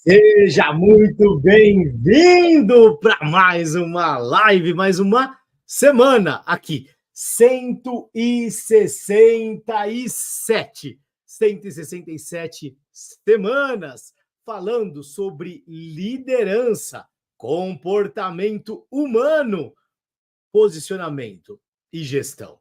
Seja muito bem-vindo para mais uma live, mais uma semana aqui. 167 semanas falando sobre liderança, comportamento humano, posicionamento e gestão.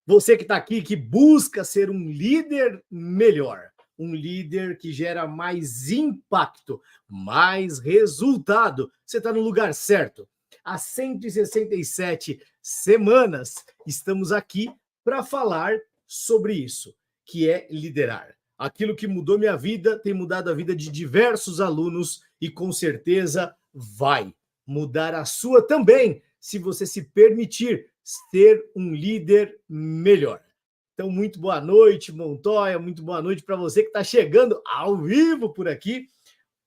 Você que está aqui, que busca ser um líder melhor, um líder que gera mais impacto, mais resultado, você está no lugar certo. Há 167 semanas estamos aqui para falar sobre isso, que é liderar. Aquilo que mudou minha vida tem mudado a vida de diversos alunos e com certeza vai mudar a sua também, se você se permitir ser um líder melhor. Então, muito boa noite, Montoya, muito boa noite para você que está chegando ao vivo por aqui.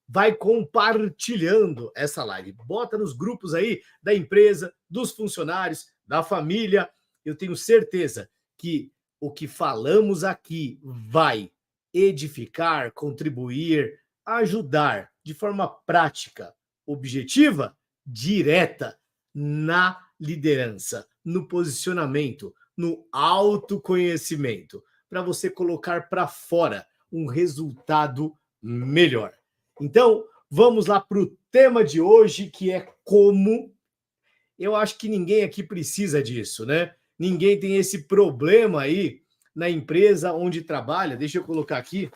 Vai compartilhando essa live. Bota nos grupos aí da empresa, dos funcionários, da família. Eu tenho certeza que o que falamos aqui vai edificar, contribuir, ajudar de forma prática, objetiva, direta na liderança, no posicionamento, no autoconhecimento, para você colocar para fora um resultado melhor. Então, vamos lá para o tema de hoje, que é como. Eu acho que ninguém aqui precisa disso, né? Ninguém tem esse problema aí na empresa onde trabalha. Deixa eu colocar aqui.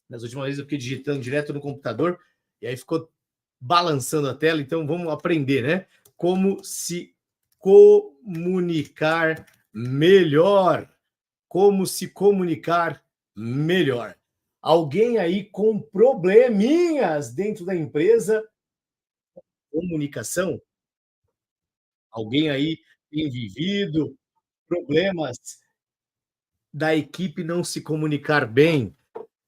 Nas últimas vezes eu fiquei digitando direto no computador e aí ficou balançando a tela. Então, vamos aprender, né? Como se comunicar melhor. Como se comunicar melhor. Alguém aí com probleminhas dentro da empresa, comunicação? Alguém aí tem vivido problemas da equipe não se comunicar bem,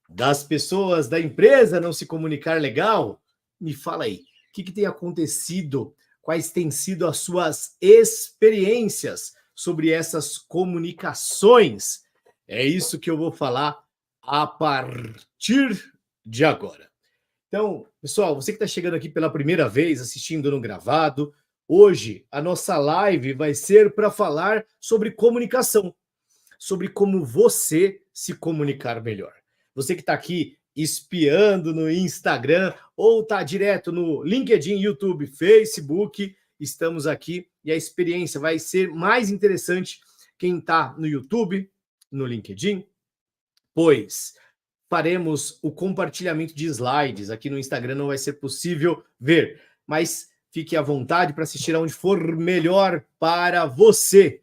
das pessoas da empresa não se comunicar legal? Me fala aí, o que tem acontecido? Quais têm sido as suas experiências sobre essas comunicações? É isso que eu vou falar a partir de agora. Então, pessoal, você que está chegando aqui pela primeira vez, assistindo no gravado, hoje a nossa live vai ser para falar sobre comunicação, sobre como você se comunicar melhor. Você que está aqui espiando no Instagram ou está direto no LinkedIn, YouTube, Facebook, estamos aqui e a experiência vai ser mais interessante quem está no YouTube, no LinkedIn, pois faremos o compartilhamento de slides. Aqui no Instagram não vai ser possível ver, mas fique à vontade para assistir aonde for melhor para você.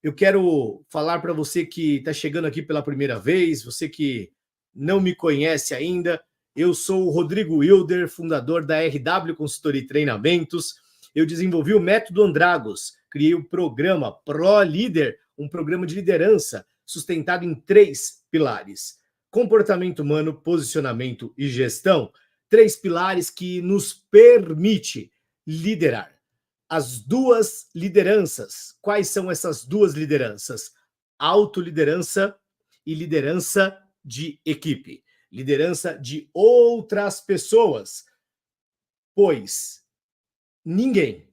Eu quero falar para você que está chegando aqui pela primeira vez, você que não me conhece ainda, eu sou o Rodrigo Wilder, fundador da RW Consultoria e Treinamentos. Eu desenvolvi o método Andragos, criei o programa Pro Líder, um programa de liderança sustentado em 3 pilares: comportamento humano, posicionamento e gestão. 3 pilares que nos permite liderar. As 2 lideranças. Quais são essas 2 lideranças? Autoliderança e liderança de equipe. Liderança de outras pessoas. Pois ninguém,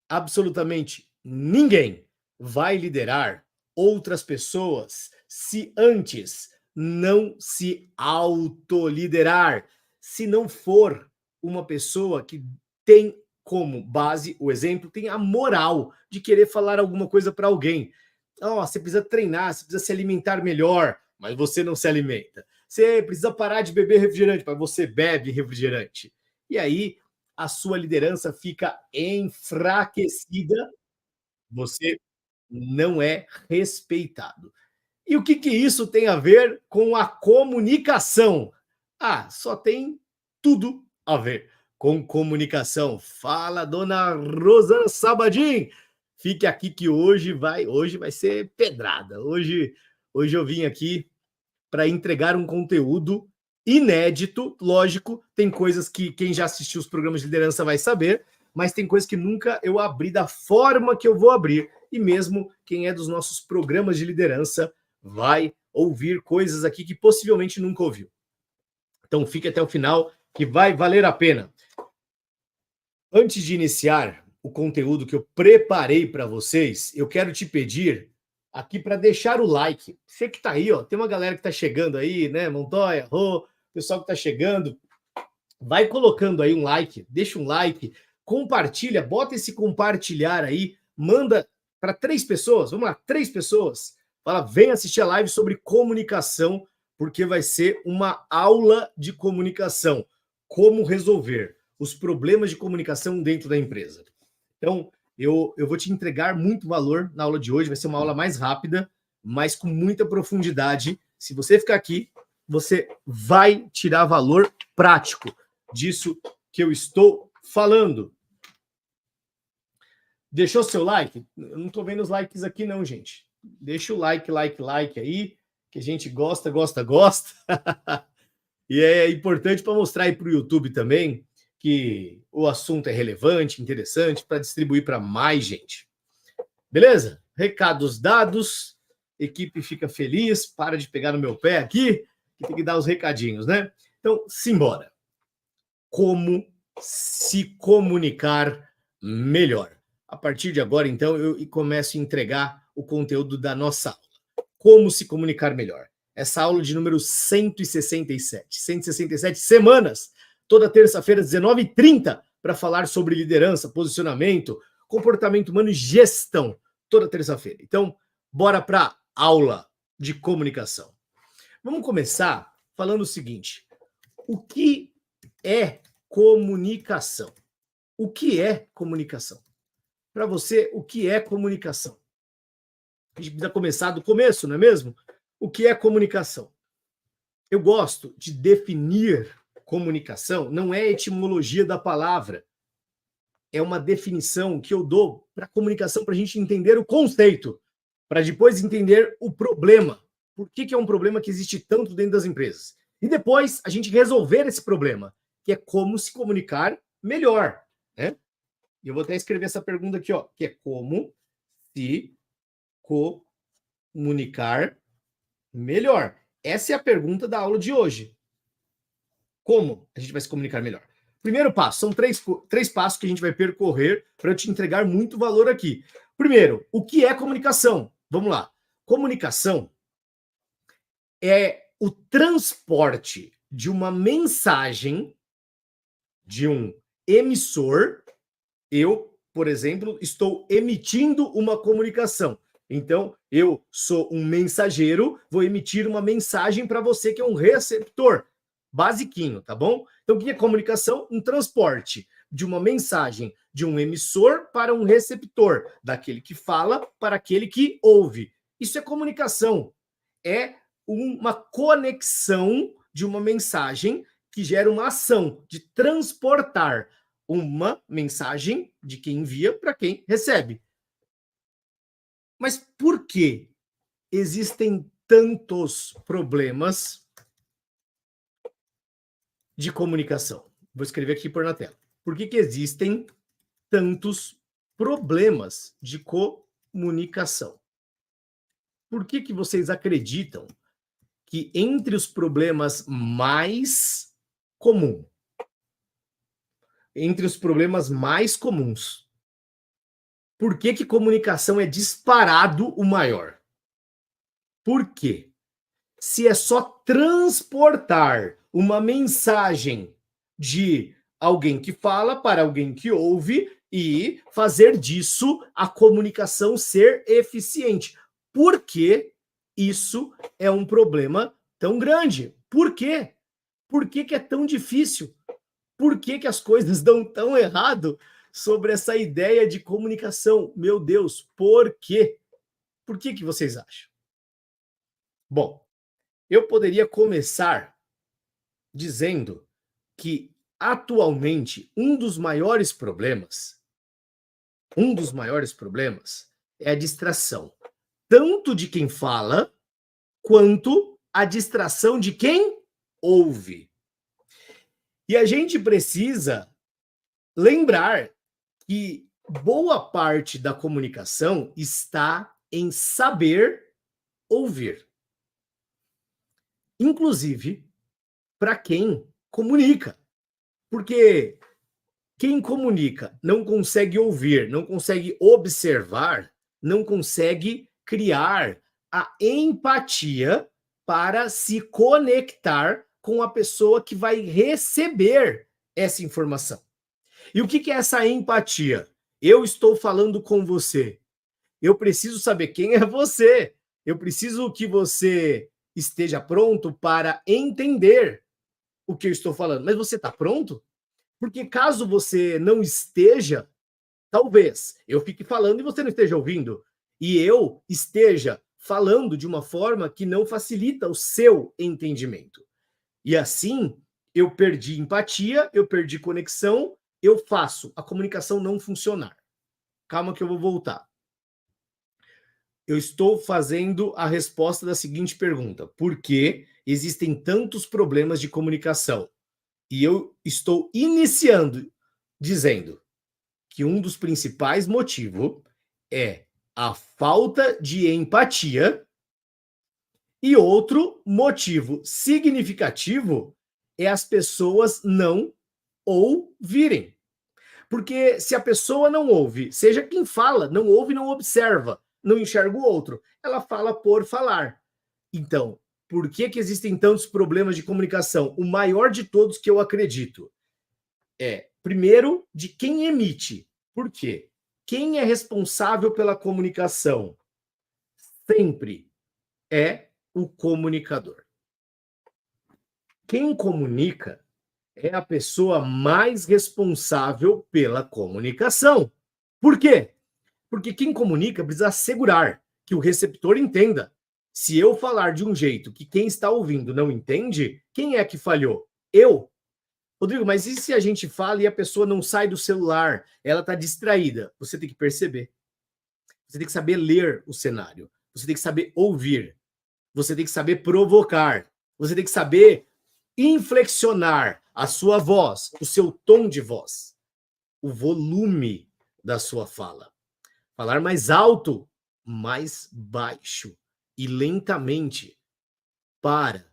absolutamente ninguém, vai liderar outras pessoas se antes não se autoliderar, se não for uma pessoa que tem como base o exemplo, tem a moral de querer falar alguma coisa para alguém. Você precisa treinar, você precisa se alimentar melhor, mas você não se alimenta. Você precisa parar de beber refrigerante, mas você bebe refrigerante. E aí a sua liderança fica enfraquecida, você não é respeitado. E o que isso tem a ver com a comunicação? Só tem tudo a ver com comunicação. Fala, dona Rosana Sabadin. Fique aqui que hoje vai ser pedrada. Hoje eu vim aqui para entregar um conteúdo inédito. Lógico, tem coisas que quem já assistiu os programas de liderança vai saber, mas tem coisas que nunca eu abri da forma que eu vou abrir. E mesmo quem é dos nossos programas de liderança vai ouvir coisas aqui que possivelmente nunca ouviu. Então fique até o final, que vai valer a pena. Antes de iniciar o conteúdo que eu preparei para vocês, eu quero te pedir aqui para deixar o like. Você que está aí, ó, tem uma galera que está chegando aí, né? Montoya, Rô, pessoal que está chegando, vai colocando aí um like, deixa um like, compartilha, bota esse compartilhar aí, manda para 3 pessoas, vamos lá, 3 pessoas. Fala, vem assistir a live sobre comunicação, porque vai ser uma aula de comunicação. Como resolver os problemas de comunicação dentro da empresa. Então, eu vou te entregar muito valor na aula de hoje, vai ser uma aula mais rápida, mas com muita profundidade. Se você ficar aqui, você vai tirar valor prático disso que eu estou falando. Deixou seu like? Eu não estou vendo os likes aqui não, gente. Deixa o like aí, que a gente gosta. E é importante para mostrar aí para o YouTube também que o assunto é relevante, interessante, para distribuir para mais gente. Beleza? Recados dados, equipe fica feliz, para de pegar no meu pé aqui, que tem que dar os recadinhos, né? Então, simbora. Como se comunicar melhor. A partir de agora, então, eu começo a entregar o conteúdo da nossa aula. Como se comunicar melhor. Essa aula de número 167. 167 semanas, toda terça-feira, 19h30, para falar sobre liderança, posicionamento, comportamento humano e gestão. Toda terça-feira. Então, bora para a aula de comunicação. Vamos começar falando o seguinte. O que é comunicação? O que é comunicação? Para você, o que é comunicação? A gente precisa começar do começo, não é mesmo? O que é comunicação? Eu gosto de definir comunicação, não é a etimologia da palavra, é uma definição que eu dou para a comunicação, para a gente entender o conceito, para depois entender o problema. Por que é um problema que existe tanto dentro das empresas? E depois a gente resolver esse problema, que é como se comunicar melhor, né? E eu vou até escrever essa pergunta aqui, ó, que é como se comunicar melhor. Essa é a pergunta da aula de hoje. Como a gente vai se comunicar melhor? Primeiro passo, são três passos que a gente vai percorrer para eu te entregar muito valor aqui. Primeiro, o que é comunicação? Vamos lá. Comunicação é o transporte de uma mensagem de um emissor. Eu, por exemplo, estou emitindo uma comunicação. Então, eu sou um mensageiro, vou emitir uma mensagem para você que é um receptor. Basiquinho, tá bom? Então, o que é comunicação? Um transporte de uma mensagem de um emissor para um receptor, daquele que fala para aquele que ouve. Isso é comunicação. É uma conexão de uma mensagem que gera uma ação de transportar uma mensagem de quem envia para quem recebe. Mas por que existem tantos problemas de comunicação? Vou escrever aqui por na tela. Por que existem tantos problemas de comunicação? Por que vocês acreditam que entre os problemas mais comuns, por que comunicação é disparado o maior? Por quê? Se é só transportar uma mensagem de alguém que fala para alguém que ouve e fazer disso a comunicação ser eficiente. Por que isso é um problema tão grande? Por quê? Por que é tão difícil? Por que as coisas dão tão errado sobre essa ideia de comunicação? Meu Deus, por quê? Por que vocês acham? Bom, eu poderia começar dizendo que, atualmente, um dos maiores problemas é a distração, tanto de quem fala, quanto a distração de quem ouve. E a gente precisa lembrar que boa parte da comunicação está em saber ouvir. Inclusive, para quem comunica. Porque quem comunica não consegue ouvir, não consegue observar, não consegue criar a empatia para se conectar com a pessoa que vai receber essa informação. E o que é essa empatia? Eu estou falando com você. Eu preciso saber quem é você. Eu preciso que você esteja pronto para entender o que eu estou falando. Mas você está pronto? Porque caso você não esteja, talvez eu fique falando e você não esteja ouvindo. E eu esteja falando de uma forma que não facilita o seu entendimento. E assim, eu perdi empatia, eu perdi conexão, eu faço a comunicação não funcionar. Calma que eu vou voltar. Eu estou fazendo a resposta da seguinte pergunta: por que existem tantos problemas de comunicação? E eu estou iniciando dizendo que um dos principais motivos é a falta de empatia e outro motivo significativo é as pessoas não ouvirem. Porque se a pessoa não ouve, seja quem fala, não ouve, não observa, não enxerga o outro, ela fala por falar. Então, por que existem tantos problemas de comunicação? O maior de todos que eu acredito é, primeiro, de quem emite. Por quê? Quem é responsável pela comunicação sempre é o comunicador. Quem comunica é a pessoa mais responsável pela comunicação. Por quê? Porque quem comunica precisa assegurar que o receptor entenda. Se eu falar de um jeito que quem está ouvindo não entende, quem é que falhou? Eu. Rodrigo, mas e se a gente fala e a pessoa não sai do celular? Ela está distraída. Você tem que perceber. Você tem que saber ler o cenário. Você tem que saber ouvir. Você tem que saber provocar. Você tem que saber inflexionar a sua voz, o seu tom de voz, o volume da sua fala. Falar mais alto, mais baixo e lentamente para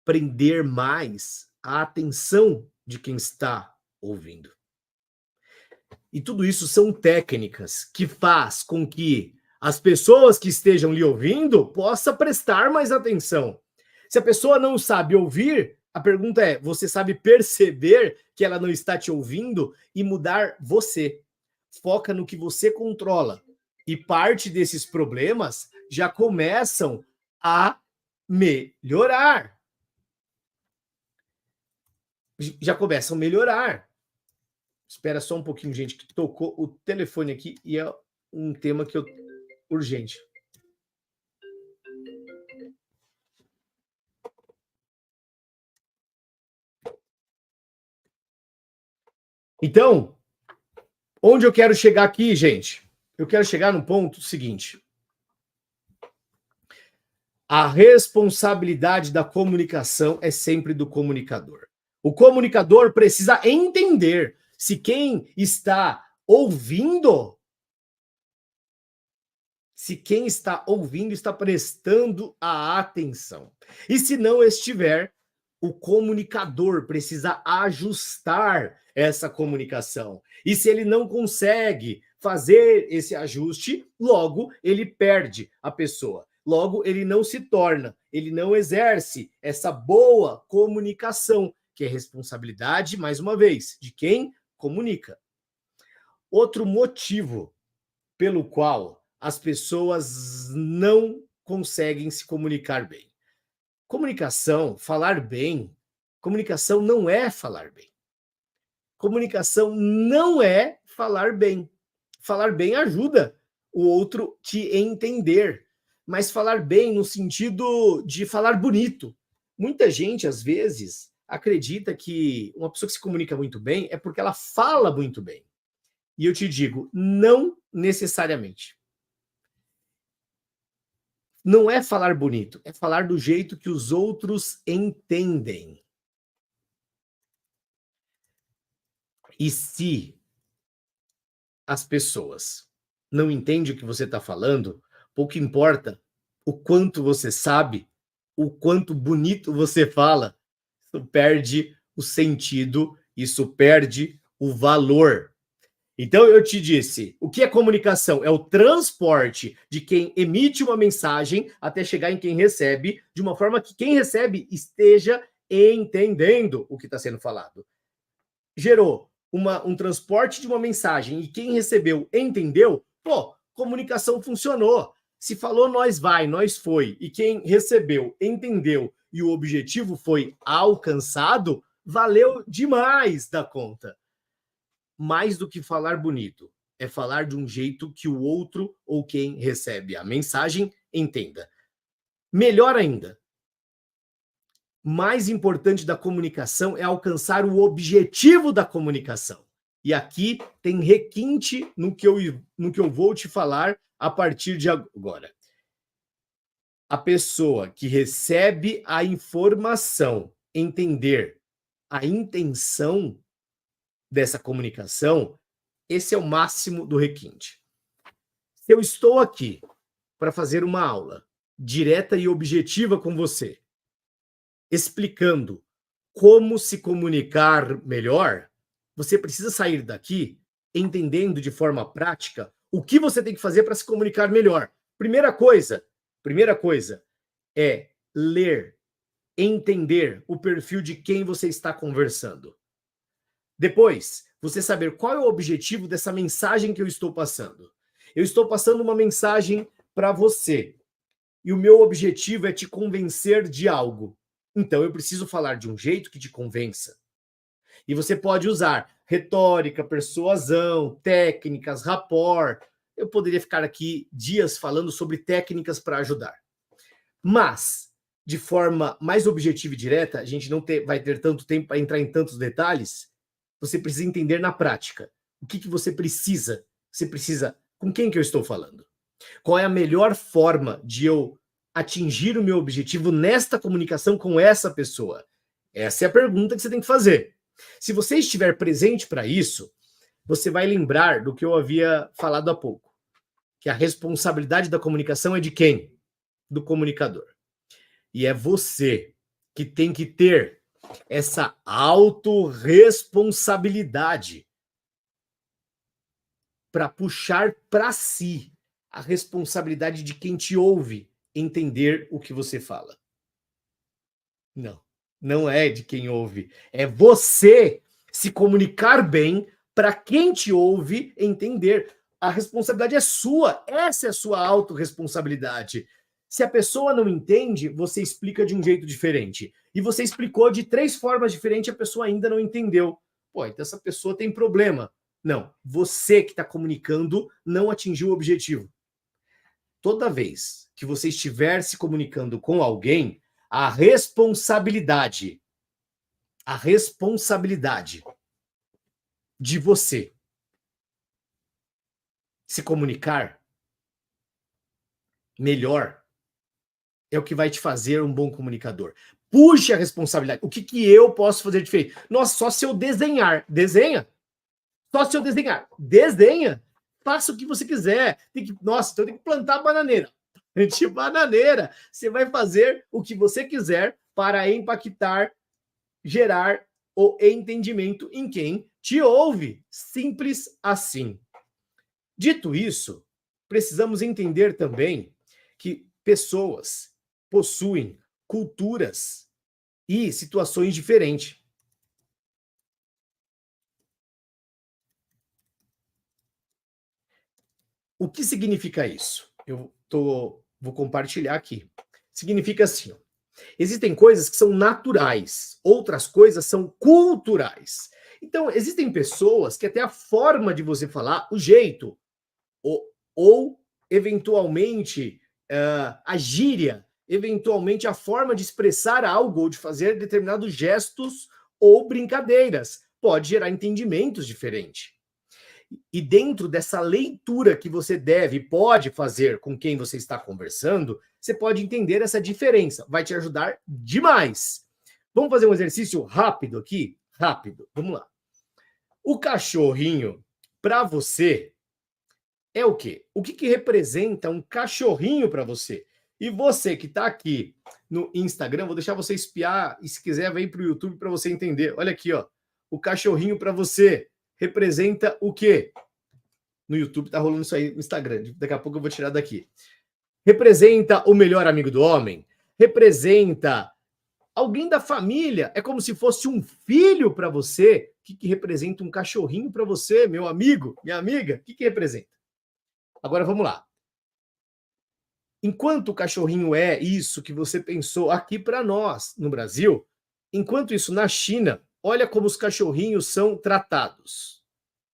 prender mais a atenção de quem está ouvindo. E tudo isso são técnicas que faz com que as pessoas que estejam lhe ouvindo possam prestar mais atenção. Se a pessoa não sabe ouvir, a pergunta é: você sabe perceber que ela não está te ouvindo e mudar você? Foca no que você controla. E parte desses problemas já começam a melhorar. Já começam a melhorar. Espera só um pouquinho, gente, que tocou o telefone aqui e é um tema que eu urgente. Então, onde eu quero chegar aqui, gente? Eu quero chegar no ponto seguinte. A responsabilidade da comunicação é sempre do comunicador. O comunicador precisa entender se quem está ouvindo, está prestando a atenção. E se não estiver, o comunicador precisa ajustar essa comunicação. E se ele não consegue fazer esse ajuste, logo ele perde a pessoa. Logo ele não se torna, ele não exerce essa boa comunicação, que é responsabilidade, mais uma vez, de quem comunica. Outro motivo pelo qual as pessoas não conseguem se comunicar bem. Comunicação não é falar bem. Comunicação não é falar bem. Falar bem ajuda o outro te entender, mas falar bem no sentido de falar bonito. Muita gente, às vezes, acredita que uma pessoa que se comunica muito bem é porque ela fala muito bem. E eu te digo, não necessariamente. Não é falar bonito, é falar do jeito que os outros entendem. E se as pessoas não entendem o que você está falando, pouco importa o quanto você sabe, o quanto bonito você fala, isso perde o sentido isso perde o valor. Então eu te disse, o que é comunicação? É o transporte de quem emite uma mensagem até chegar em quem recebe, de uma forma que quem recebe esteja entendendo o que está sendo falado. Gerou um transporte de uma mensagem e quem recebeu entendeu, pô, comunicação funcionou. Se falou nós vai, nós foi, e quem recebeu entendeu e o objetivo foi alcançado, valeu demais da conta. Mais do que falar bonito, é falar de um jeito que o outro ou quem recebe a mensagem entenda. Melhor ainda, mais importante da comunicação é alcançar o objetivo da comunicação. E aqui tem requinte no que eu vou te falar a partir de agora. A pessoa que recebe a informação entender a intenção dessa comunicação, esse é o máximo do requinte. Se eu estou aqui para fazer uma aula direta e objetiva com você, explicando como se comunicar melhor, você precisa sair daqui entendendo de forma prática o que você tem que fazer para se comunicar melhor. Primeira coisa é ler, entender o perfil de quem você está conversando. Depois, você saber qual é o objetivo dessa mensagem que eu estou passando. Eu estou passando uma mensagem para você e o meu objetivo é te convencer de algo. Então, eu preciso falar de um jeito que te convença. E você pode usar retórica, persuasão, técnicas, rapport. Eu poderia ficar aqui dias falando sobre técnicas para ajudar. Mas, de forma mais objetiva e direta, a gente não vai ter tanto tempo para entrar em tantos detalhes. Você precisa entender na prática. O que você precisa? Você precisa... Com quem que eu estou falando? Qual é a melhor forma de eu atingir o meu objetivo nesta comunicação com essa pessoa? Essa é a pergunta que você tem que fazer. Se você estiver presente para isso, você vai lembrar do que eu havia falado há pouco, que a responsabilidade da comunicação é de quem? Do comunicador. E é você que tem que ter essa autorresponsabilidade para puxar para si a responsabilidade de quem te ouve entender o que você fala. Não é de quem ouve. É você se comunicar bem para quem te ouve entender. A responsabilidade é sua. Essa é a sua autorresponsabilidade. Se a pessoa não entende, você explica de um jeito diferente. E você explicou de 3 formas diferentes, a pessoa ainda não entendeu. Pô, então essa pessoa tem problema. Não, você que está comunicando não atingiu o objetivo. Toda vez que você estiver se comunicando com alguém, a responsabilidade de você se comunicar melhor é o que vai te fazer um bom comunicador. Puxe a responsabilidade. O que eu posso fazer diferente? Nossa, só se eu desenhar. Desenha. Só se eu desenhar. Desenha. Faça o que você quiser. Nossa, então eu tenho que plantar bananeira. De bananeira. Você vai fazer o que você quiser para impactar, gerar o entendimento em quem te ouve. Simples assim. Dito isso, precisamos entender também que pessoas possuem culturas e situações diferentes. O que significa isso? Vou compartilhar aqui. Significa assim, ó, existem coisas que são naturais, outras coisas são culturais. Então, existem pessoas que até a forma de você falar, o jeito, ou eventualmente, a gíria, eventualmente a forma de expressar algo ou de fazer determinados gestos ou brincadeiras, pode gerar entendimentos diferentes. E dentro dessa leitura que você pode fazer com quem você está conversando, você pode entender essa diferença. Vai te ajudar demais. Vamos fazer um exercício rápido aqui? Rápido. Vamos lá. O cachorrinho, para você, é o quê? O que representa um cachorrinho para você? E você que está aqui no Instagram, vou deixar você espiar, e se quiser, vem para o YouTube para você entender. Olha aqui, ó. o cachorrinho para você representa o quê? No YouTube tá rolando isso aí no Instagram, daqui a pouco eu vou tirar daqui. Representa o melhor amigo do homem? Representa alguém da família? É como se fosse um filho para você? O que representa um cachorrinho para você, meu amigo, minha amiga? O que representa? Agora vamos lá. Enquanto o cachorrinho é isso que você pensou aqui para nós no Brasil, enquanto isso na China, olha como os cachorrinhos são tratados.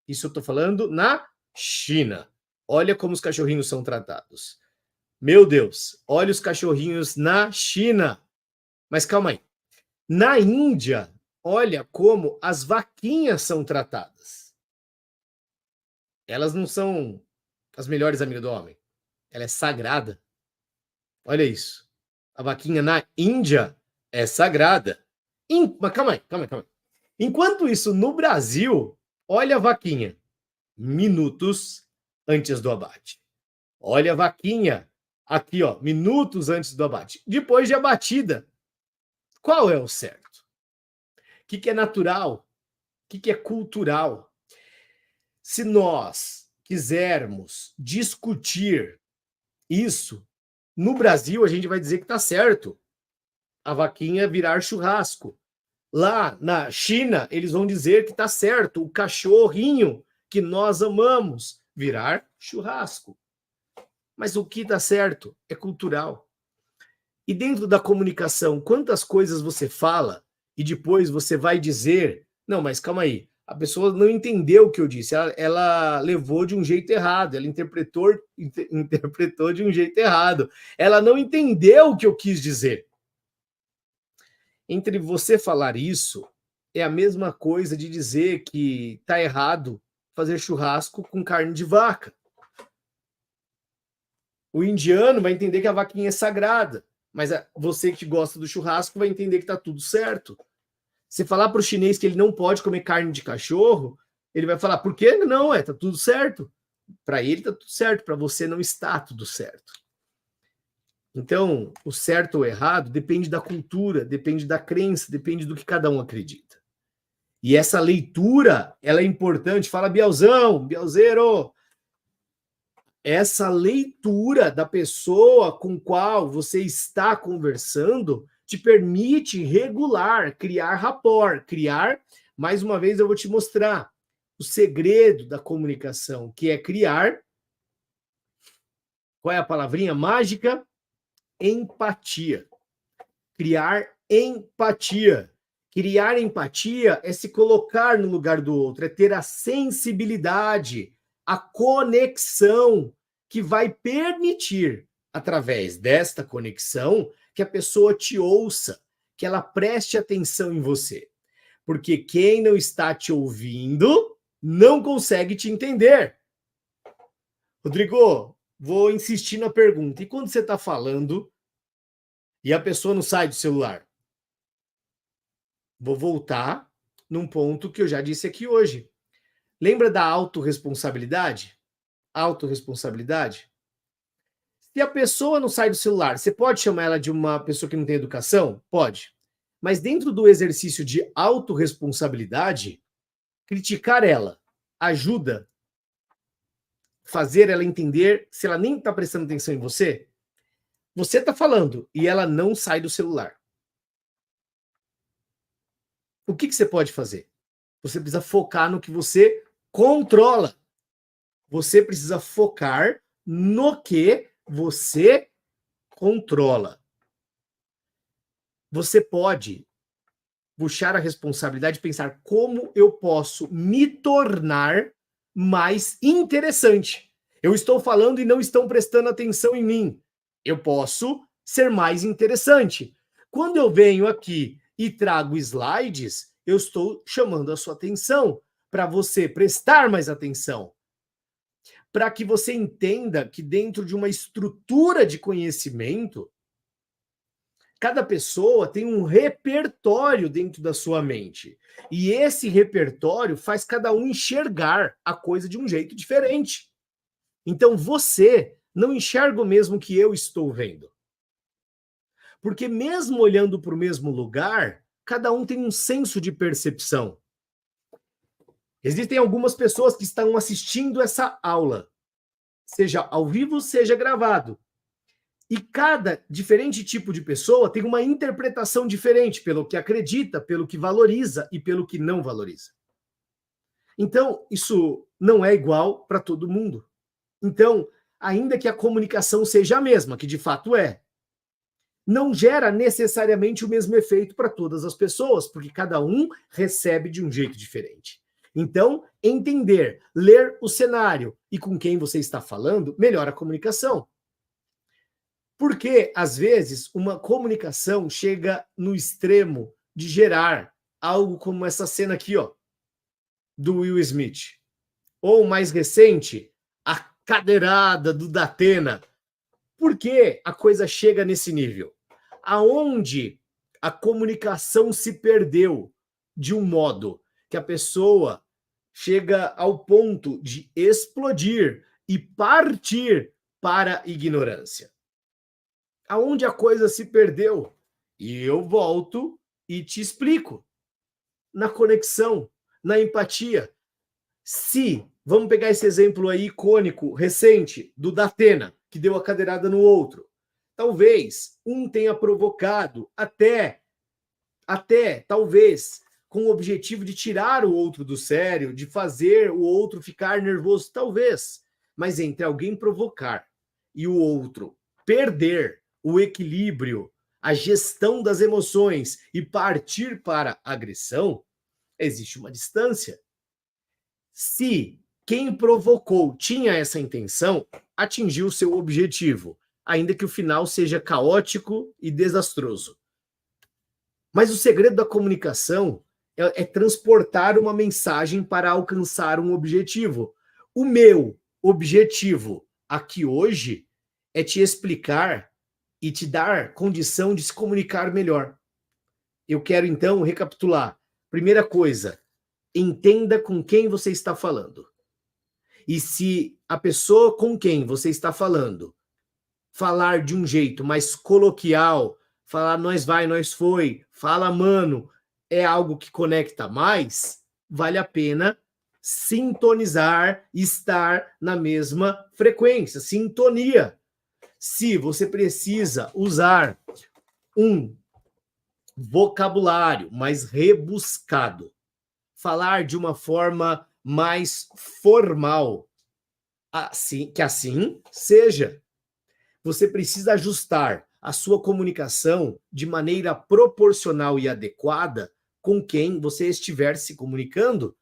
Isso eu estou falando na China. Olha como os cachorrinhos são tratados. Meu Deus, olha os cachorrinhos na China. Mas calma aí. Na Índia, olha como as vaquinhas são tratadas. Elas não são as melhores amigas do homem. Ela é sagrada. Olha isso. A vaquinha na Índia é sagrada. Mas calma aí. Enquanto isso, no Brasil, olha a vaquinha. Minutos antes do abate. Olha a vaquinha. Aqui, ó, minutos antes do abate. Depois de abatida. Qual é o certo? O que é natural? O que é cultural? Se nós quisermos discutir isso, no Brasil a gente vai dizer que está certo a vaquinha virar churrasco. Lá na China, eles vão dizer que está certo o cachorrinho que nós amamos virar churrasco. Mas o que está certo é cultural. E dentro da comunicação, quantas coisas você fala e depois você vai dizer, não, mas calma aí, a pessoa não entendeu o que eu disse, ela levou de um jeito errado, ela interpretou de um jeito errado, ela não entendeu o que eu quis dizer. Entre você falar isso, é a mesma coisa de dizer que está errado fazer churrasco com carne de vaca. O indiano vai entender que a vaquinha é sagrada, mas você que gosta do churrasco vai entender que está tudo certo. Se falar para o chinês que ele não pode comer carne de cachorro, ele vai falar, por quê? Não, tá tudo certo. Para ele está tudo certo, para você não está tudo certo. Então, o certo ou errado depende da cultura, depende da crença, depende do que cada um acredita. E essa leitura, ela é importante. Fala, Bielzão, Bielzeiro. Essa leitura da pessoa com qual você está conversando te permite regular, criar rapport, mais uma vez eu vou te mostrar o segredo da comunicação, que é criar, qual é a palavrinha mágica? Empatia. Criar empatia. Criar empatia é se colocar no lugar do outro, é ter a sensibilidade, a conexão que vai permitir, através desta conexão, que a pessoa te ouça, que ela preste atenção em você. Porque quem não está te ouvindo não consegue te entender. Rodrigo, vou insistir na pergunta. E quando você está falando e a pessoa não sai do celular? Vou voltar num ponto que eu já disse aqui hoje. Lembra da autorresponsabilidade? Autorresponsabilidade? Se a pessoa não sai do celular, você pode chamar ela de uma pessoa que não tem educação? Pode. Mas dentro do exercício de autorresponsabilidade, criticar ela ajuda a fazer ela entender se ela nem está prestando atenção em você? Você está falando e ela não sai do celular. O que você pode fazer? Você precisa focar no que você controla. Você precisa focar no que você controla. Você pode puxar a responsabilidade e pensar como eu posso me tornar mais interessante. Eu estou falando e não estão prestando atenção em mim. Eu posso ser mais interessante. Quando eu venho aqui e trago slides, eu estou chamando a sua atenção para você prestar mais atenção. Para que você entenda que dentro de uma estrutura de conhecimento, cada pessoa tem um repertório dentro da sua mente. E esse repertório faz cada um enxergar a coisa de um jeito diferente. Então você não enxerga o mesmo que eu estou vendo. Porque mesmo olhando para o mesmo lugar, cada um tem um senso de percepção. Existem algumas pessoas que estão assistindo essa aula, seja ao vivo, seja gravado. E cada diferente tipo de pessoa tem uma interpretação diferente pelo que acredita, pelo que valoriza e pelo que não valoriza. Então, isso não é igual para todo mundo. Então, ainda que a comunicação seja a mesma, que de fato é, não gera necessariamente o mesmo efeito para todas as pessoas, porque cada um recebe de um jeito diferente. Então, entender, ler o cenário e com quem você está falando melhora a comunicação. Porque, às vezes, uma comunicação chega no extremo de gerar algo como essa cena aqui, ó, do Will Smith. Ou, mais recente, a cadeirada do Datena. Por que a coisa chega nesse nível? Aonde a comunicação se perdeu de um modo que a pessoa chega ao ponto de explodir e partir para a ignorância. Aonde a coisa se perdeu? E eu volto e te explico. Na conexão, na empatia. Se, vamos pegar esse exemplo aí icônico, recente, do Datena, que deu a cadeirada no outro. Talvez um tenha provocado talvez, com o objetivo de tirar o outro do sério, de fazer o outro ficar nervoso, talvez. Mas entre alguém provocar e o outro perder o equilíbrio, a gestão das emoções e partir para a agressão, existe uma distância. Se quem provocou tinha essa intenção, atingiu o seu objetivo, ainda que o final seja caótico e desastroso. Mas o segredo da comunicação é transportar uma mensagem para alcançar um objetivo. O meu objetivo aqui hoje é te explicar e te dar condição de se comunicar melhor. Eu quero, então, recapitular. Primeira coisa, entenda com quem você está falando. E se a pessoa com quem você está falando falar de um jeito mais coloquial, falar nós vai, nós foi, fala mano, é algo que conecta mais, vale a pena sintonizar, estar na mesma frequência, sintonia. Se você precisa usar um vocabulário mais rebuscado, falar de uma forma mais formal, que assim seja. Você precisa ajustar a sua comunicação de maneira proporcional e adequada com quem você estiver se comunicando.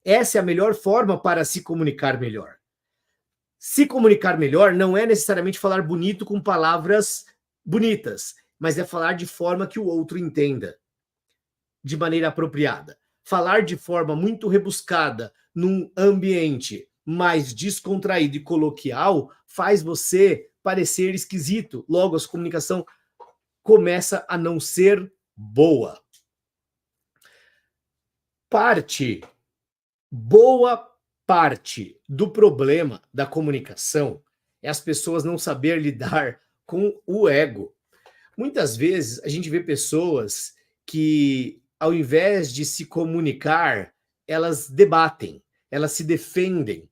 Essa é a melhor forma para se comunicar melhor. Se comunicar melhor não é necessariamente falar bonito com palavras bonitas, mas é falar de forma que o outro entenda, de maneira apropriada. Falar de forma muito rebuscada num ambiente mais descontraído e coloquial faz você parecer esquisito. Logo, a sua comunicação começa a não ser boa. Boa parte do problema da comunicação é as pessoas não saber lidar com o ego. Muitas vezes a gente vê pessoas que, ao invés de se comunicar, elas debatem, elas se defendem.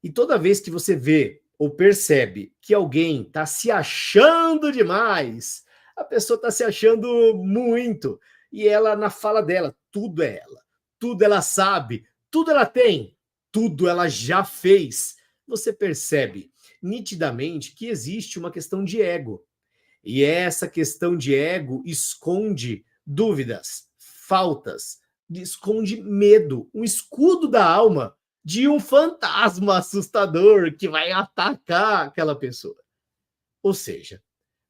E toda vez que você vê ou percebe que alguém está se achando demais, a pessoa está se achando muito, e ela, na fala dela, tudo é ela, tudo ela sabe, tudo ela tem, tudo ela já fez. Você percebe nitidamente que existe uma questão de ego. E essa questão de ego esconde dúvidas, faltas, esconde medo, um escudo da alma de um fantasma assustador que vai atacar aquela pessoa. Ou seja,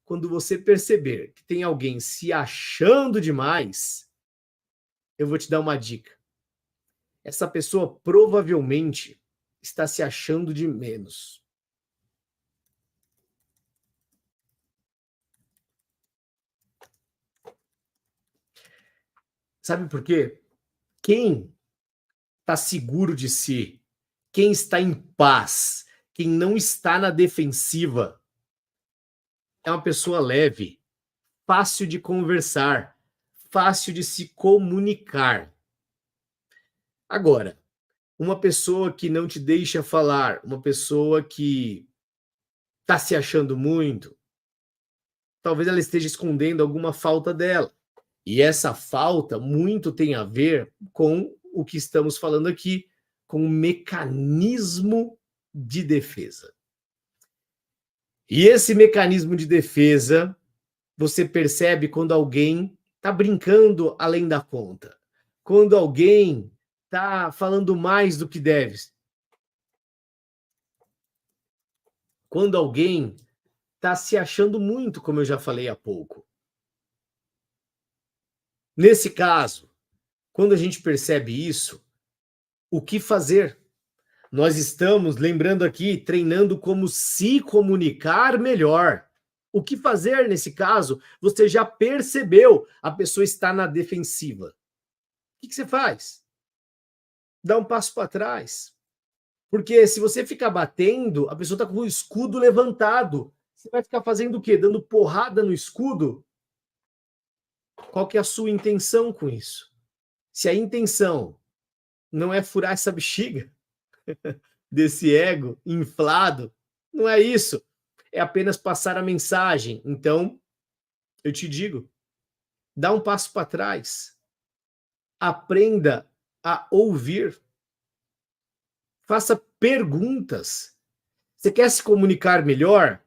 quando você perceber que tem alguém se achando demais, eu vou te dar uma dica. Essa pessoa provavelmente está se achando de menos. Sabe por quê? Quem está seguro de si, quem está em paz, quem não está na defensiva, é uma pessoa leve, fácil de conversar, fácil de se comunicar. Agora, Uma pessoa que não te deixa falar, uma pessoa que está se achando muito, talvez ela esteja escondendo alguma falta dela. E essa falta muito tem a ver com o que estamos falando aqui, com o mecanismo de defesa. E esse mecanismo de defesa, você percebe quando alguém está brincando além da conta, quando alguém está falando mais do que deve, quando alguém está se achando muito, como eu já falei há pouco. Nesse caso, quando a gente percebe isso, o que fazer? Nós estamos, lembrando aqui, treinando como se comunicar melhor. O que fazer nesse caso? Você já percebeu, a pessoa está na defensiva. O que você faz? Dá um passo para trás. Porque se você ficar batendo, a pessoa está com o escudo levantado. Você vai ficar fazendo o quê? Dando porrada no escudo? Qual que é a sua intenção com isso? Se a intenção não é furar essa bexiga desse ego inflado, não é isso. É apenas passar a mensagem. Então, eu te digo, dá um passo para trás. Aprenda a ouvir. Faça perguntas. Você quer se comunicar melhor?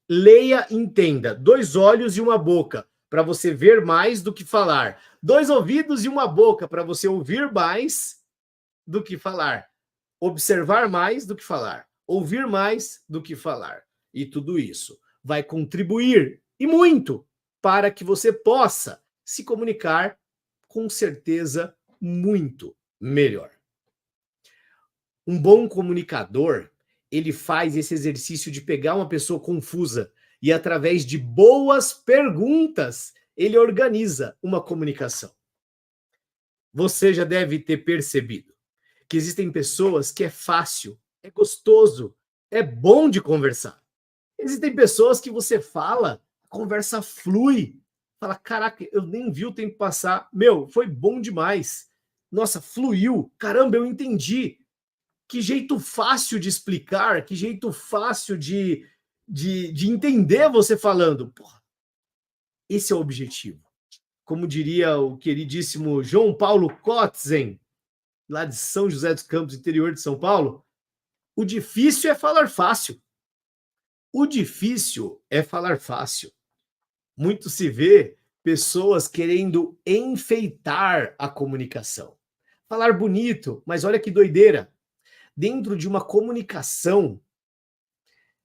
Leia e entenda. 2 olhos e uma boca para você ver mais do que falar. 2 ouvidos e uma boca para você ouvir mais do que falar. Observar mais do que falar. Ouvir mais do que falar. E tudo isso vai contribuir, e muito, para que você possa se comunicar com certeza muito melhor. Um bom comunicador, ele faz esse exercício de pegar uma pessoa confusa e, através de boas perguntas, ele organiza uma comunicação. Você já deve ter percebido que existem pessoas que é fácil, é gostoso, é bom de conversar. Existem pessoas que você fala, a conversa flui. Fala, caraca, eu nem vi o tempo passar. Meu, foi bom demais. Nossa, fluiu. Caramba, eu entendi. Que jeito fácil de explicar, que jeito fácil de entender você falando. Porra, esse é o objetivo. Como diria o queridíssimo João Paulo Kotzen, lá de São José dos Campos, interior de São Paulo, o difícil é falar fácil. O difícil é falar fácil. Muito se vê pessoas querendo enfeitar a comunicação. Falar bonito, mas olha que doideira. Dentro de uma comunicação,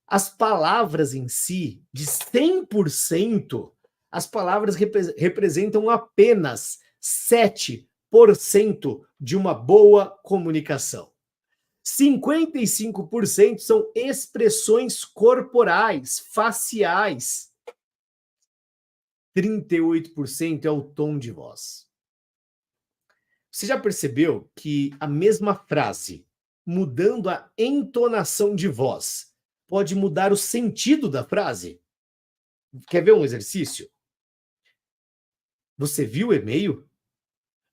as palavras em si, de 100%, as palavras representam apenas 7% de uma boa comunicação. 55% são expressões corporais, faciais. 38% é o tom de voz. Você já percebeu que a mesma frase, mudando a entonação de voz, pode mudar o sentido da frase? Quer ver um exercício? Você viu o e-mail?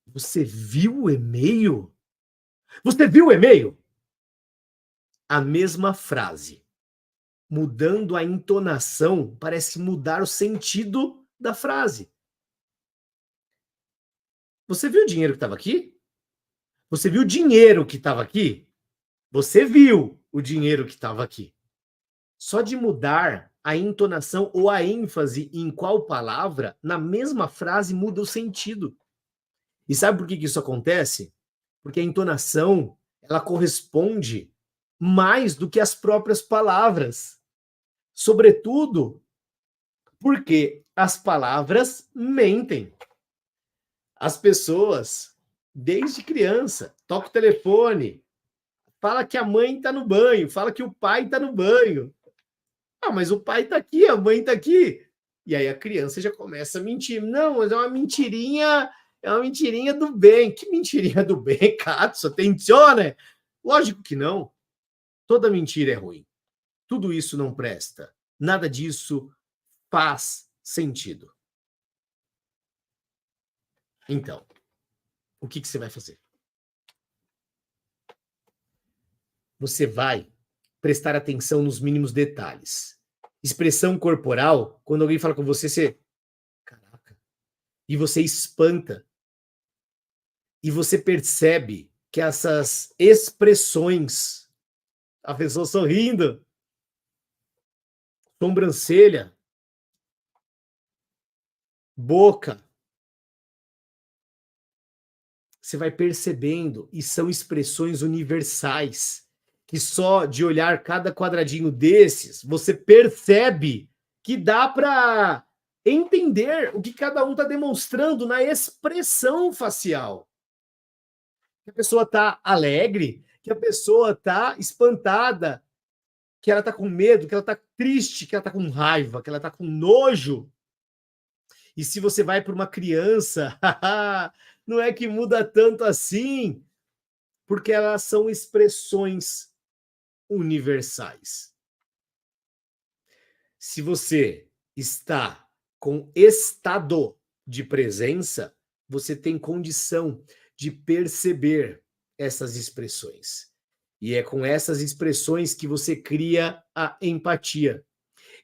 Você viu o e-mail? Você viu o e-mail? A mesma frase, mudando a entonação, parece mudar o sentido da frase. Você viu o dinheiro que estava aqui? Você viu o dinheiro que estava aqui? Você viu o dinheiro que estava aqui. Só de mudar a entonação ou a ênfase em qual palavra, na mesma frase muda o sentido. E sabe por que isso acontece? Porque a entonação, ela corresponde mais do que as próprias palavras. Sobretudo porque as palavras mentem. As pessoas, desde criança, toca o telefone, fala que a mãe está no banho, fala que o pai está no banho. Ah, mas o pai está aqui, a mãe está aqui. E aí a criança já começa a mentir. Não, mas é uma mentirinha do bem. Que mentirinha do bem, cazzo? Attenzione! Lógico que não. Toda mentira é ruim. Tudo isso não presta. Nada disso faz sentido. Então, o que você vai fazer? você vai prestar atenção nos mínimos detalhes. Expressão corporal, quando alguém fala com você, você... Caraca. E você espanta. E você percebe que essas expressões, a pessoa sorrindo, sobrancelha, boca, você vai percebendo, e são expressões universais, que só de olhar cada quadradinho desses, você percebe que dá para entender o que cada um está demonstrando na expressão facial. Que a pessoa está alegre, que a pessoa está espantada, que ela está com medo, que ela está triste, que ela está com raiva, que ela está com nojo. E se você vai para uma criança, não é que muda tanto assim, porque elas são expressões universais. Se você está com estado de presença, você tem condição de perceber essas expressões. E é com essas expressões que você cria a empatia.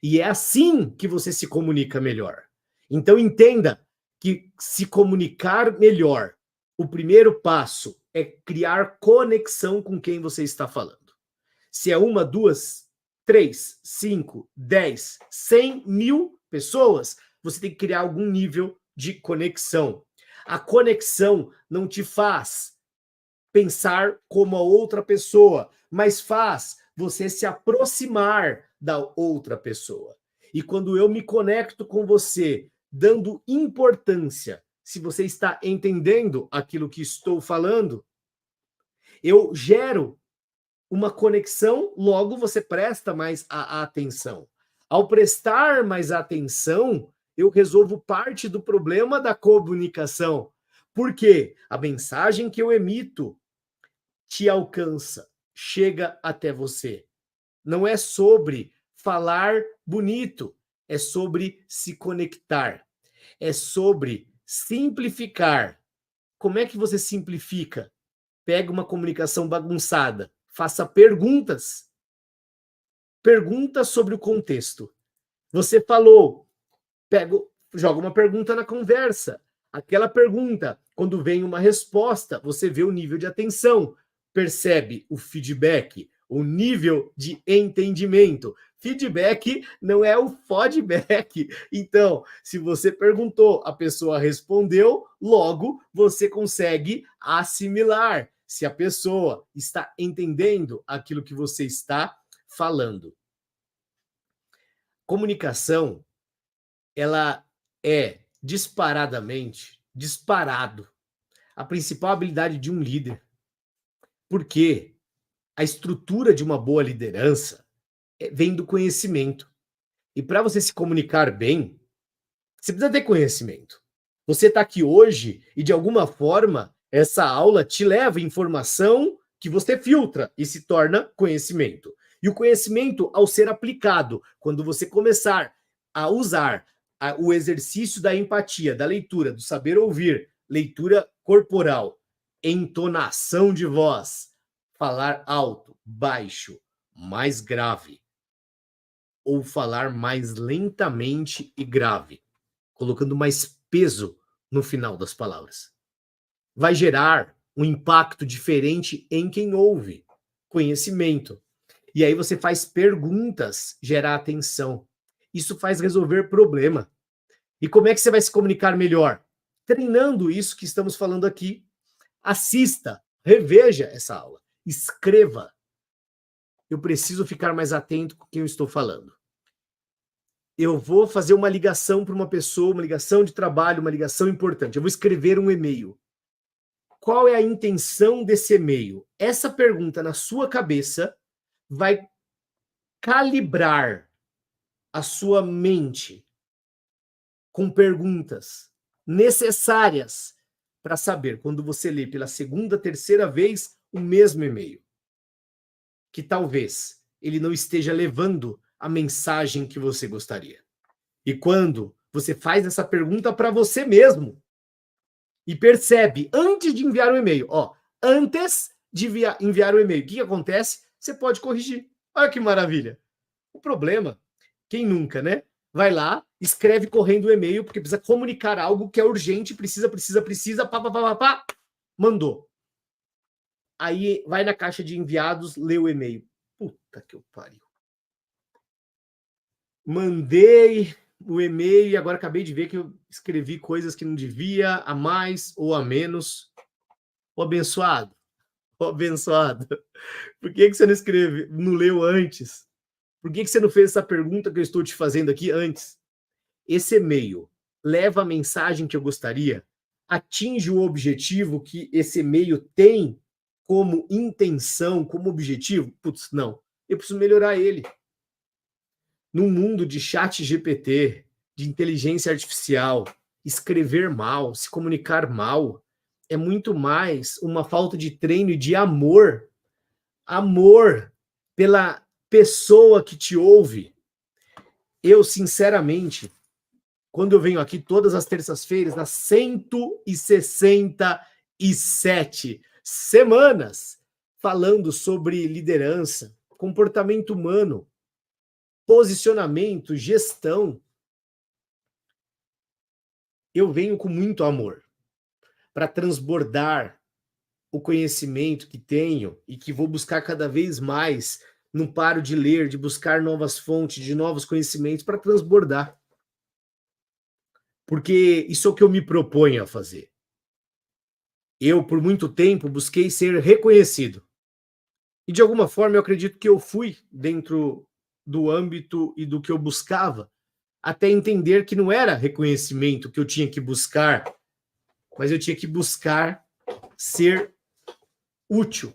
E é assim que você se comunica melhor. Então entenda que se comunicar melhor, o primeiro passo é criar conexão com quem você está falando. Se é uma, duas, 3, 5, 10, 100 mil pessoas, você tem que criar algum nível de conexão. A conexão não te faz pensar como a outra pessoa, mas faz você se aproximar da outra pessoa. E quando eu me conecto com você, dando importância, se você está entendendo aquilo que estou falando, eu gero uma conexão, logo você presta mais a atenção. Ao prestar mais atenção, eu resolvo parte do problema da comunicação. Porque a mensagem que eu emito te alcança, chega até você. Não é sobre falar bonito, é sobre se conectar, é sobre simplificar. Como é que você simplifica? Pega uma comunicação bagunçada, faça perguntas. Perguntas sobre o contexto. Você falou, joga uma pergunta na conversa. Aquela pergunta, quando vem uma resposta, você vê o nível de atenção, percebe o feedback, o nível de entendimento. Feedback não é o feedback. Então, se você perguntou, a pessoa respondeu, logo você consegue assimilar se a pessoa está entendendo aquilo que você está falando. Comunicação, ela é disparado, a principal habilidade de um líder. Porque a estrutura de uma boa liderança vem do conhecimento. E para você se comunicar bem, você precisa ter conhecimento. Você está aqui hoje e, de alguma forma, essa aula te leva informação que você filtra e se torna conhecimento. E o conhecimento, ao ser aplicado, quando você começar a usar o exercício da empatia, da leitura, do saber ouvir, leitura corporal, entonação de voz, falar alto, baixo, mais grave, ou falar mais lentamente e grave, colocando mais peso no final das palavras. Vai gerar um impacto diferente em quem ouve, conhecimento. E aí você faz perguntas, gera atenção. Isso faz resolver problema. E como é que você vai se comunicar melhor? Treinando isso que estamos falando aqui. Assista, reveja essa aula, escreva. Eu preciso ficar mais atento com quem eu estou falando. Eu vou fazer uma ligação para uma pessoa, uma ligação de trabalho, uma ligação importante. Eu vou escrever um e-mail. Qual é a intenção desse e-mail? Essa pergunta na sua cabeça vai calibrar a sua mente com perguntas necessárias para saber, quando você lê pela segunda, terceira vez o mesmo e-mail, que talvez ele não esteja levando a mensagem que você gostaria. E quando você faz essa pergunta para você mesmo e percebe, antes de enviar o e-mail, antes de enviar o e-mail, o que acontece? você pode corrigir. Olha que maravilha. O problema, quem nunca, né? Vai lá, escreve correndo o e-mail, porque precisa comunicar algo que é urgente, precisa, pá, pá, pá, pá, pá, mandou. Aí vai na caixa de enviados, lê o e-mail. Puta que eu pariu. Mandei o e-mail e agora acabei de ver que eu escrevi coisas que não devia, a mais ou a menos. Ô abençoado, ô abençoado. Por que você não escreve, não leu antes? Por que você não fez essa pergunta que eu estou te fazendo aqui antes? Esse e-mail leva a mensagem que eu gostaria? Atinge o objetivo que esse e-mail tem como intenção, como objetivo? Putz, não. Eu preciso melhorar ele. Num mundo de chat GPT, de inteligência artificial, escrever mal, se comunicar mal, é muito mais uma falta de treino e de amor. Amor pela pessoa que te ouve. Eu, sinceramente, quando eu venho aqui todas as terças-feiras, nas 167 semanas, falando sobre liderança, comportamento humano, posicionamento, gestão, eu venho com muito amor para transbordar o conhecimento que tenho e que vou buscar cada vez mais. Não paro de ler, de buscar novas fontes, de novos conhecimentos para transbordar. Porque isso é o que eu me proponho a fazer. Eu, por muito tempo, busquei ser reconhecido. E, de alguma forma, eu acredito que eu fui dentro do âmbito e do que eu buscava, até entender que não era reconhecimento que eu tinha que buscar, mas eu tinha que buscar ser útil.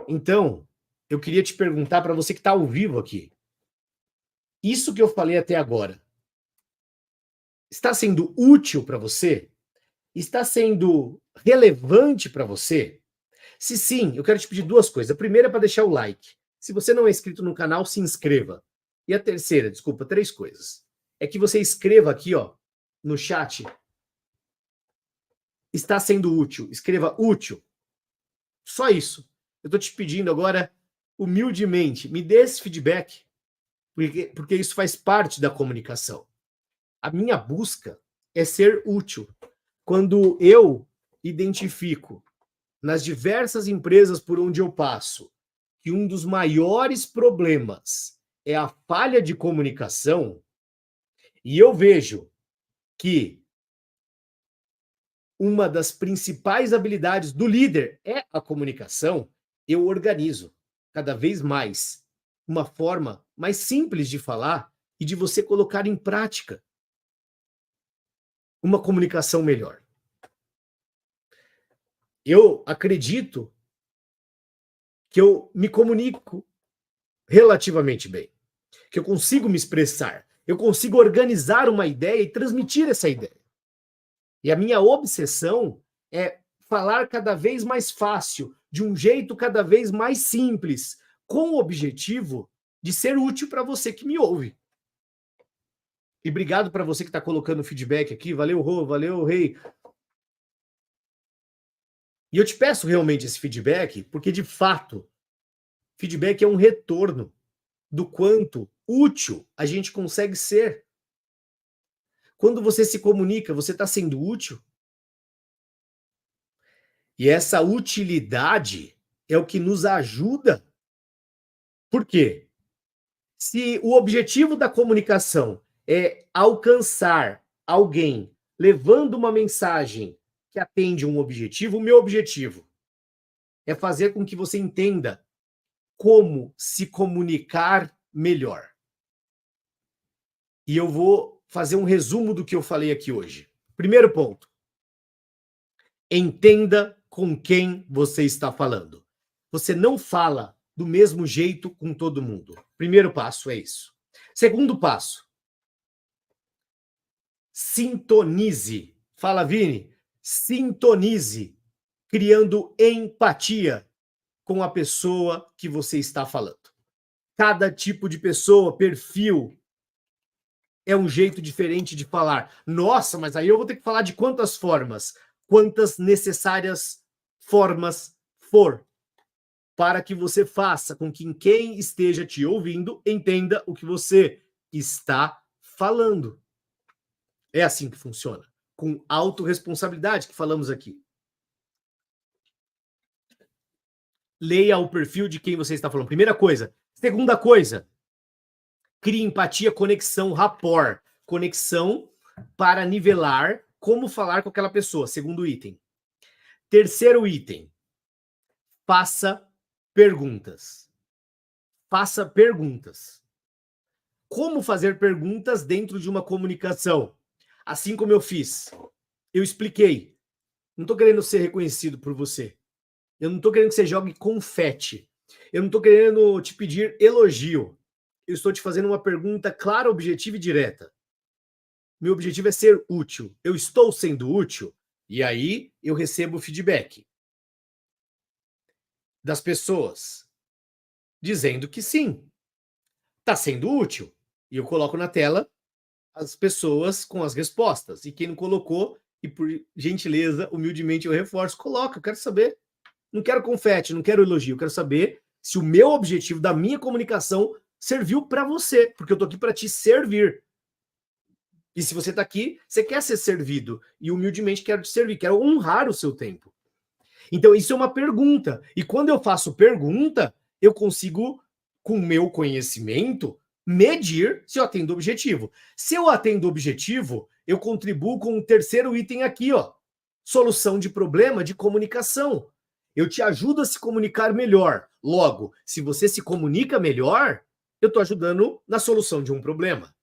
Então, eu queria te perguntar, para você que está ao vivo aqui, isso que eu falei até agora, está sendo útil para você? Está sendo relevante para você? Se sim, eu quero te pedir duas coisas. A primeira é para deixar o like. Se você não é inscrito no canal, se inscreva. E a terceira, desculpa, três coisas. É que você escreva aqui, ó, no chat. Está sendo útil. Escreva útil. Só isso. Eu estou te pedindo agora, humildemente, me dê esse feedback, porque isso faz parte da comunicação. A minha busca é ser útil. Quando eu identifico nas diversas empresas por onde eu passo que um dos maiores problemas é a falha de comunicação, e eu vejo que uma das principais habilidades do líder é a comunicação, eu organizo cada vez mais uma forma mais simples de falar e de você colocar em prática uma comunicação melhor. Eu acredito que eu me comunico relativamente bem, que eu consigo me expressar, eu consigo organizar uma ideia e transmitir essa ideia. E a minha obsessão é falar cada vez mais fácil, de um jeito cada vez mais simples, com o objetivo de ser útil para você que me ouve. E obrigado para você que está colocando feedback aqui. Valeu, Rô, valeu, Rei. E eu te peço realmente esse feedback, porque de fato, feedback é um retorno do quanto útil a gente consegue ser. Quando você se comunica, você está sendo útil? E essa utilidade é o que nos ajuda. Por quê? Se o objetivo da comunicação é alcançar alguém levando uma mensagem que atende um objetivo, o meu objetivo é fazer com que você entenda como se comunicar melhor. E eu vou fazer um resumo do que eu falei aqui hoje. Primeiro ponto: entenda com quem você está falando. Você não fala do mesmo jeito com todo mundo. Primeiro passo é isso. Segundo passo: sintonize. Fala, Vini. Sintonize, criando empatia com a pessoa que você está falando. Cada tipo de pessoa, perfil, é um jeito diferente de falar. Nossa, mas aí eu vou ter que falar de quantas formas? Quantas necessárias formas for. para que você faça com que quem esteja te ouvindo entenda o que você está falando. É assim que funciona, com autorresponsabilidade que falamos aqui. Leia o perfil de quem você está falando. Primeira coisa. Segunda coisa, crie empatia, conexão, rapport. Conexão para nivelar como falar com aquela pessoa. Segundo item. Terceiro item, faça perguntas. Faça perguntas. Como fazer perguntas dentro de uma comunicação? Assim como eu fiz. Eu expliquei. Não estou querendo ser reconhecido por você. Eu não estou querendo que você jogue confete. Eu não estou querendo te pedir elogio. Eu estou te fazendo uma pergunta clara, objetiva e direta. Meu objetivo é ser útil. Eu estou sendo útil? E aí eu recebo feedback das pessoas dizendo que sim, está sendo útil. E eu coloco na tela as pessoas com as respostas. E quem não colocou, e por gentileza, humildemente eu reforço, coloca, eu quero saber. Não quero confete, não quero elogio, eu quero saber se o meu objetivo da minha comunicação serviu para você, porque eu tô aqui para te servir. E se você tá aqui, você quer ser servido, e humildemente quero te servir, quero honrar o seu tempo. Então isso é uma pergunta, e quando eu faço pergunta, eu consigo, com o meu conhecimento, medir se eu atendo o objetivo. Se eu atendo o objetivo, eu contribuo com o terceiro item aqui, ó, solução de problema de comunicação. Eu te ajudo a se comunicar melhor. Logo, se você se comunica melhor, eu estou ajudando na solução de um problema.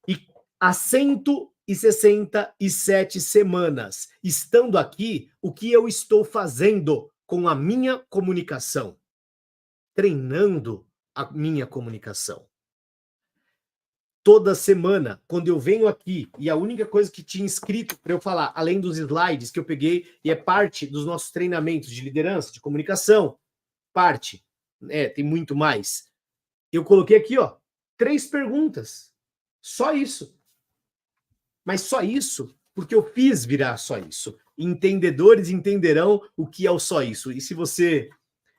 E há 167 semanas, estando aqui, o que eu estou fazendo com a minha comunicação? Treinando a minha comunicação. Toda semana, quando eu venho aqui, e a única coisa que tinha escrito para eu falar, além dos slides que eu peguei, e é parte dos nossos treinamentos de liderança, de comunicação, parte, tem muito mais. Eu coloquei aqui, ó, 3 perguntas. Só isso. Mas só isso, porque eu fiz virar só isso. Entendedores entenderão o que é o só isso. E se você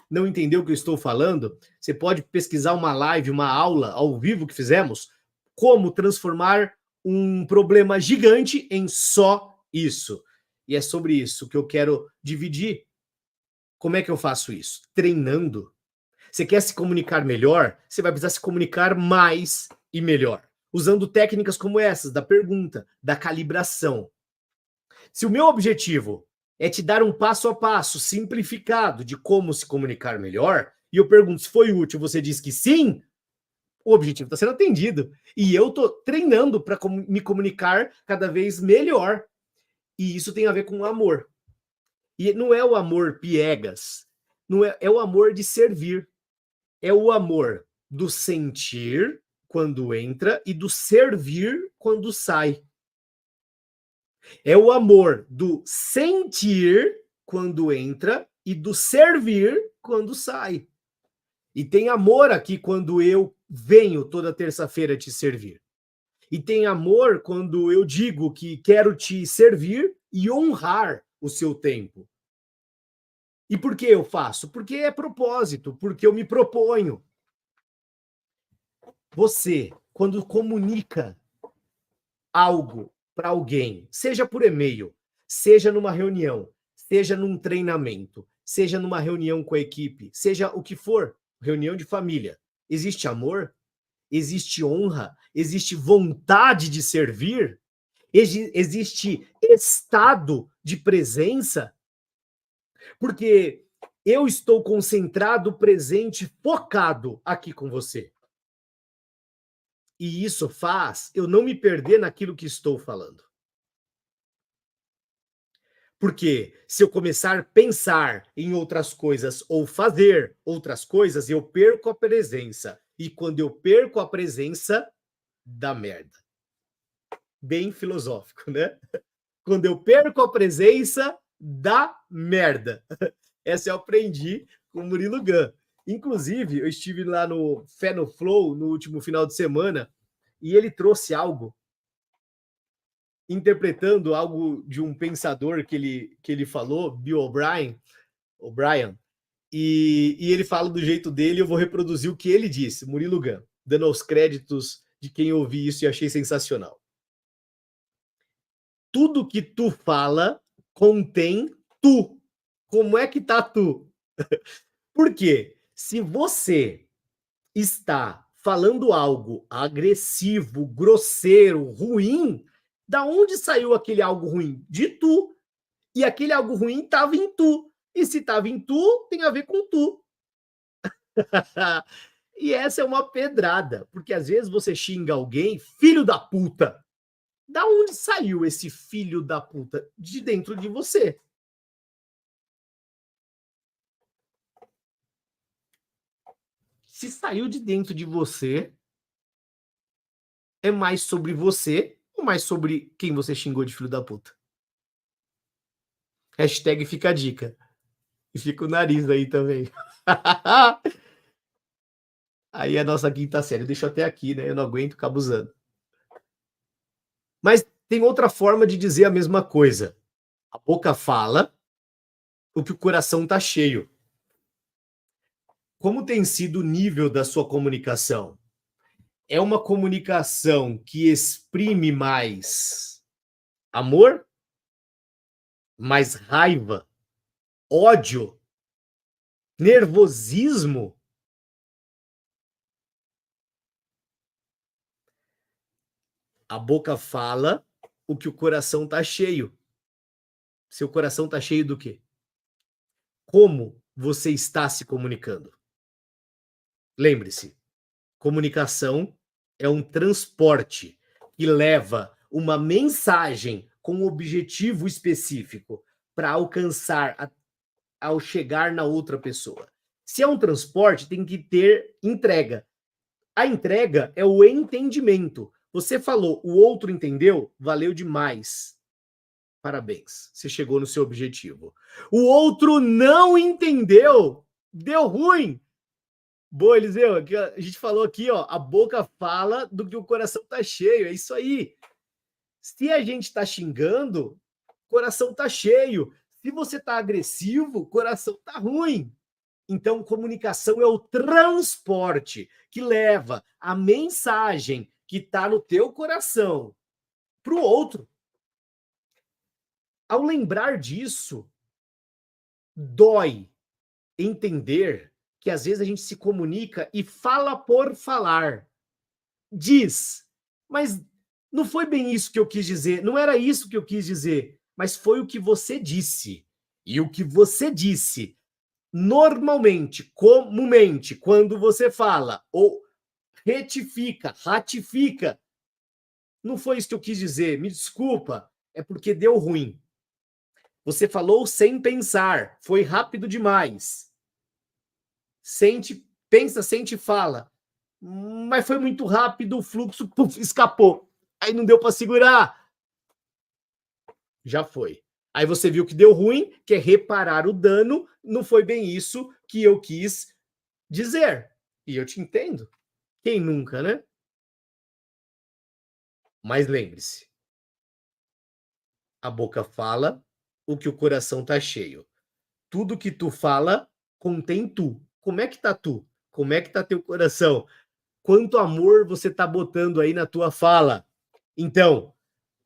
não entendeu o que eu estou falando, você pode pesquisar uma live, uma aula ao vivo que fizemos, como transformar um problema gigante em só isso. E é sobre isso que eu quero dividir. Como é que eu faço isso? Treinando. Você quer se comunicar melhor? Você vai precisar se comunicar mais e melhor. Usando técnicas como essas, da pergunta, da calibração. Se o meu objetivo é te dar um passo a passo simplificado de como se comunicar melhor, e eu pergunto se foi útil, você diz que sim, o objetivo está sendo atendido. E eu estou treinando para me comunicar cada vez melhor. E isso tem a ver com o amor. E não é o amor piegas, não é, é o amor de servir. É o amor do sentir quando entra e do servir quando sai. É o amor do sentir quando entra e do servir quando sai. E tem amor aqui quando eu venho toda terça-feira te servir. E tem amor quando eu digo que quero te servir e honrar o seu tempo. E por que eu faço? Porque é propósito, porque eu me proponho. Você, quando comunica algo para alguém, seja por e-mail, seja numa reunião, seja num treinamento, seja numa reunião com a equipe, seja o que for, reunião de família, existe amor? Existe honra? Existe vontade de servir? Existe estado de presença? Porque eu estou concentrado, presente, focado aqui com você. E isso faz eu não me perder naquilo que estou falando. Porque se eu começar a pensar em outras coisas ou fazer outras coisas, eu perco a presença. E quando eu perco a presença, dá merda. Bem filosófico, né? Quando eu perco a presença, dá merda. Essa eu aprendi com o Murilo Gun. Inclusive, eu estive lá no Fé no Flow no último final de semana e ele trouxe algo, interpretando algo de um pensador que ele falou, Bill O'Brien, E ele fala do jeito dele, eu vou reproduzir o que ele disse, Murilo Gun, dando aos créditos de quem ouvi isso e achei sensacional. Tudo que tu fala contém tu. Como é que tá tu? Por quê? Se você está falando algo agressivo, grosseiro, ruim, da onde saiu aquele algo ruim? De tu. E aquele algo ruim estava em tu. E se estava em tu, tem a ver com tu. E essa é uma pedrada, porque às vezes você xinga alguém, filho da puta. Da onde saiu esse filho da puta? De dentro de você. Se saiu de dentro de você, é mais sobre você ou mais sobre quem você xingou de filho da puta? Hashtag fica a dica. E fica o nariz aí também. Aí é a nossa quinta série. Eu deixo até aqui, né? Eu não aguento ficar abusando. Mas tem outra forma de dizer a mesma coisa. A boca fala o que o coração tá cheio. Como tem sido o nível da sua comunicação? É uma comunicação que exprime mais amor, mais raiva, ódio, nervosismo? A boca fala o que o coração tá cheio. Seu coração tá cheio do quê? Como você está se comunicando? Lembre-se, comunicação é um transporte que leva uma mensagem com um objetivo específico para alcançar ao chegar na outra pessoa. Se é um transporte, tem que ter entrega. A entrega é o entendimento. Você falou, o outro entendeu, valeu demais. Parabéns, você chegou no seu objetivo. O outro não entendeu, deu ruim. Boa, Eliseu, aqui, ó, a gente falou aqui, ó, a boca fala do que o coração tá cheio, é isso aí. Se a gente tá xingando, o coração tá cheio. Se você tá agressivo, o coração tá ruim. Então, comunicação é o transporte que leva a mensagem que tá no teu coração para o outro. Ao lembrar disso, dói entender que às vezes a gente se comunica e fala por falar. Diz, mas não foi bem isso que eu quis dizer, não era isso que eu quis dizer, mas foi o que você disse. E o que você disse, normalmente, comumente, quando você fala ou retifica, ratifica, não foi isso que eu quis dizer, me desculpa, é porque deu ruim. Você falou sem pensar, foi rápido demais. Sente, pensa, sente e fala. Mas foi muito rápido, o fluxo puf, escapou. Aí não deu para segurar. Já foi. Aí você viu que deu ruim, quer reparar o dano, não foi bem isso que eu quis dizer. E eu te entendo. Quem nunca, né? Mas lembre-se, a boca fala o que o coração tá cheio. Tudo que tu fala contém tu. Como é que tá tu? Como é que tá teu coração? Quanto amor você tá botando aí na tua fala? Então,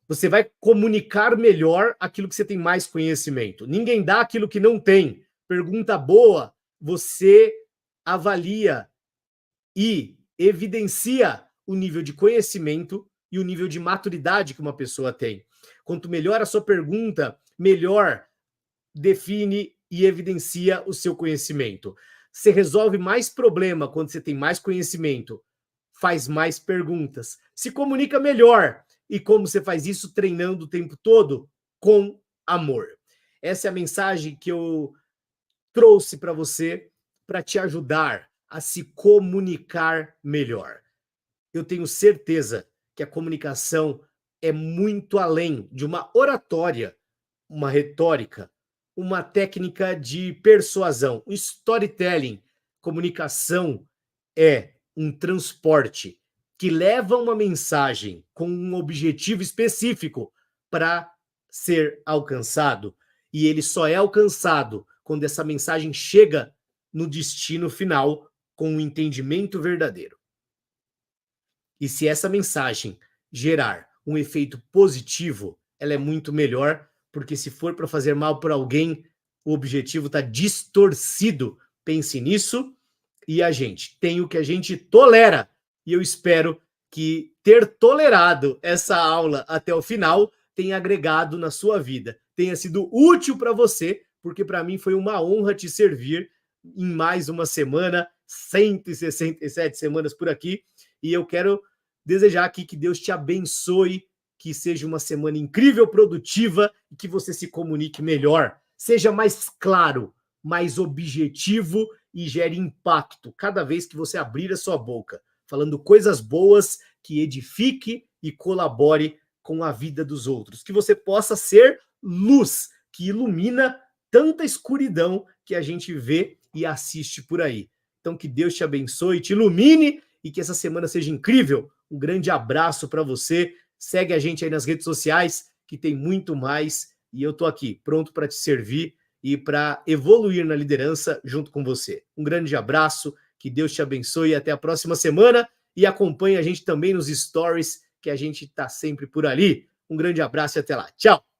você vai comunicar melhor aquilo que você tem mais conhecimento. Ninguém dá aquilo que não tem. Pergunta boa, você avalia e evidencia o nível de conhecimento e o nível de maturidade que uma pessoa tem. Quanto melhor a sua pergunta, melhor define e evidencia o seu conhecimento. Você resolve mais problema quando você tem mais conhecimento, faz mais perguntas, se comunica melhor. E como você faz isso? Treinando o tempo todo com amor. Essa é a mensagem que eu trouxe para você para te ajudar a se comunicar melhor. Eu tenho certeza que a comunicação é muito além de uma oratória, uma retórica, uma técnica de persuasão, um storytelling. Comunicação é um transporte que leva uma mensagem com um objetivo específico para ser alcançado. E ele só é alcançado quando essa mensagem chega no destino final com o entendimento verdadeiro. E se essa mensagem gerar um efeito positivo, ela é muito melhor, porque se for para fazer mal para alguém, o objetivo está distorcido. Pense nisso. E a gente tem o que a gente tolera. E eu espero que ter tolerado essa aula até o final tenha agregado na sua vida, tenha sido útil para você, porque para mim foi uma honra te servir em mais uma semana, 167 semanas por aqui, e eu quero desejar aqui que Deus te abençoe, que seja uma semana incrível, produtiva, e que você se comunique melhor, seja mais claro, mais objetivo e gere impacto cada vez que você abrir a sua boca, falando coisas boas que edifique e colabore com a vida dos outros, que você possa ser luz que ilumina tanta escuridão que a gente vê e assiste por aí. Então que Deus te abençoe, te ilumine e que essa semana seja incrível. Um grande abraço para você. Segue a gente aí nas redes sociais que tem muito mais e eu tô aqui pronto para te servir e para evoluir na liderança junto com você. Um grande abraço, que Deus te abençoe e até a próxima semana. E acompanhe a gente também nos stories, que a gente está sempre por ali. Um grande abraço e até lá. Tchau!